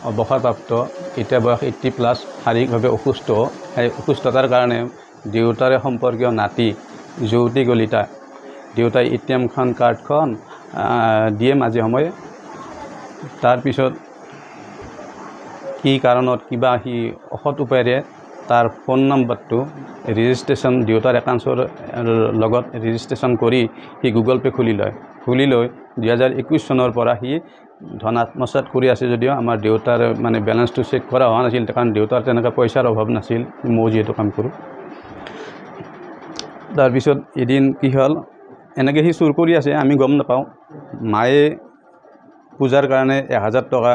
অৱসৰপ্ৰাপ্ত এতিয়া বয়স 80+ শাৰীৰিকভাৱে অসুস্থ এই অসুস্থতাৰ কাৰণে দেউতাৰে সম্পৰ্কীয় নাতি যৌতুক কলিতা দেউতাই ATM কাৰ্ডখন দিয়ে মাজে সময়ে তাৰপিছত কি কাৰণত কিবা সি অসৎ উপায়েৰে তাৰ ফোন নম্বৰটো ৰেজিষ্ট্ৰেশ্যন দেউতাৰ একাউণ্টৰ লগত ৰেজিষ্ট্ৰেশ্যন কৰি সি গুগল পে খুলি লৈ 2021 চনৰ পৰা সি ধন আত্মসাৎ কৰি আছে যদিও আমাৰ দেউতাৰ মানে বেলেঞ্চটো চেক কৰা হোৱা নাছিল কাৰণ দেউতাৰ তেনেকৈ পইচাৰ অভাৱ নাছিল মই যিহেতু কাম কৰোঁ তাৰপিছত এদিন কি হ'ল এনেকৈ সি চুৰ কৰি আছে আমি গম নাপাওঁ মায়ে পূজাৰ কাৰণে 1000 টকা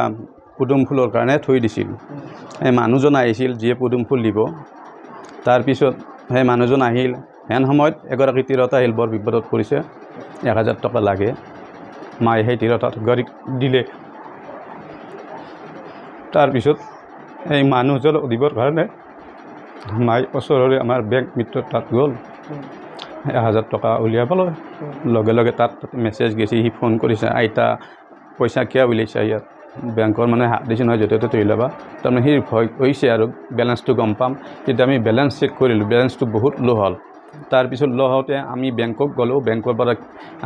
পদুম ফুলৰ কাৰণে থৈ দিছিল এই মানুহজন আহিছিল যিয়ে পদুম ফুল দিব তাৰপিছত সেই মানুহজন আহিল হেন সময়ত এগৰাকী তিৰোতা আহিল বৰ বিপদত পৰিছে 1000 টকা লাগে মায়ে সেই তিৰোতাক গৰীব দিলে তাৰপিছত এই মানুহজন দিবৰ কাৰণে মায়ে ওচৰৰে আমাৰ বেংক মিত্ৰ তাত গ'ল 1000 টকা উলিয়াবলৈ লগে লগে তাত মেছেজ গৈছে সি ফোন কৰিছে আইতা পইচা কিয় উলিয়াইছা ইয়াত বেংকৰ মানে হাত দিছে নহয় য'তে ত'তে ল'বা তাৰমানে সি ভয় হৈছে আৰু বেলেঞ্চটো গম পাম তেতিয়া আমি বেলেঞ্চ চেক কৰিলোঁ বেলেঞ্চটো বহুত ল' হ'ল তাৰপিছত ল' হওঁতে আমি বেংকক গ'লোঁ বেংকৰ পৰা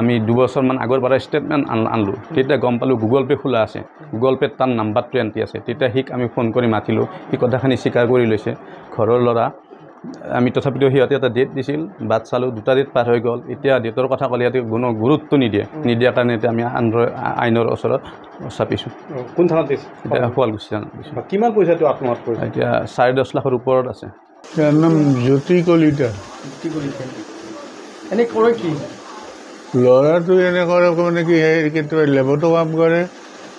আমি 2 বছৰমান আগৰ পৰা ষ্টেটমেণ্ট আনলোঁ তেতিয়া গম পালোঁ গুগল পে' খোলা আছে গুগল পে'ত তাৰ নাম্বাৰটো এণ্ট্ৰি আছে তেতিয়া সিক আমি ফোন কৰি মাতিলোঁ সি কথাখিনি স্বীকাৰ কৰি লৈছে ঘৰৰ ল'ৰা আমি তথাপিতো সিহঁতে এটা ডেট দিছিল বাট চালোঁ 2টা ডেট পাৰ হৈ গ'ল এতিয়া ডেটৰ কথা ক'লে সিহঁতে কোনো গুৰুত্ব নিদিয়াৰ কাৰণে এতিয়া আমি আইনৰ ওচৰত চাপিছোঁ কোন থানাত দিছে এতিয়া শুৱালকুছি থানাত দিছোঁ কিমান পইচাটো আত্মসাৎ কৰিছে এতিয়া 10.5 লাখৰ ওপৰত আছে তাৰ নাম জ্যোতি কলিতা এনে কৰে কি ল'ৰাটো এনে কৰে মানে কি কেতিয়াবা লেবতো কাম কৰে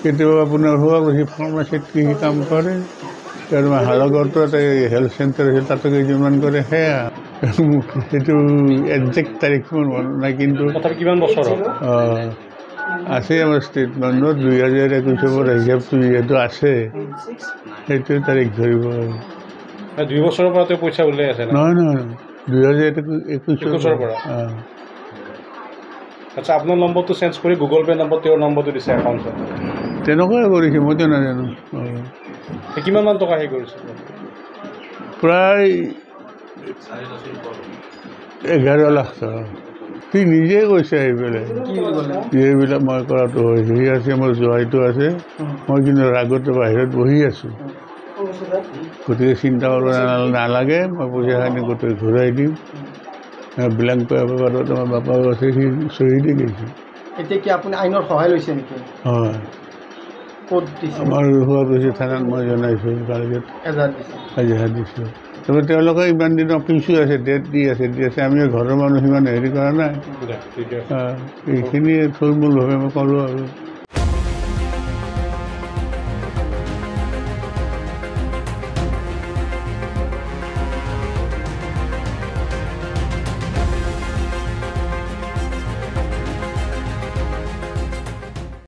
কেতিয়াবা আপোনাৰ শুৱালকুছি ফাৰ্মাচীত কি কাম কৰে আৰু হালগড়তো এটা হেল্থ চেণ্টাৰ আছে তাতো কেইজনমান কৰে সেয়া সেইটো একজেক্ট তাৰিখখন মনত নাই কিন্তু কিমান বছৰ আছে আমাৰ ষ্টেটমেণ্টত 2021 পৰা হিচাপটো যিহেতু আছে সেইটো তাৰিখ ধৰিব 2 বছৰৰ পৰা তেওঁ পইচা উলিয়াই আছে নহয় 2021 পৰা আচ্ছা আপোনাৰ নম্বৰটো চেঞ্জ কৰি গুগল পে' নম্বৰ তেওঁৰ নম্বৰটো দিছে একাউণ্টত তেনেকুৱাই কৰিছে মইতো নাজানো কিমানমান টকা হেৰি কৰিছে প্ৰায় 11 লাখ টকা সি নিজে কৈছে এইবিলাক মই কৰাটো হৈছে সি আছে মোৰ জোৱাইটো আছে মই কিন্তু ৰাগতে বাহিৰত বহি আছোঁ গতিকে চিন্তা কৰিব নালাগে মই পইচাখিনি গোটেই ঘূৰাই দিম ব্লেংক পেপাৰত আমাৰ বাপাও আছে সি চহী দি গৈছে এতিয়া কি আপুনি আইনৰ সহায় লৈছে নেকি হয় আমাৰ শুৱালকুছি থানাত মই জনাইছোঁ কালিত এজাহাৰ দিছোঁ তাৰপৰা তেওঁলোকে ইমান দিন অফিচো আছে ডেট দি আছে আমি ঘৰৰ মানুহ সিমান হেৰি কৰা নাই এইখিনিয়ে থুলমূলভাৱে মই ক'লোঁ আৰু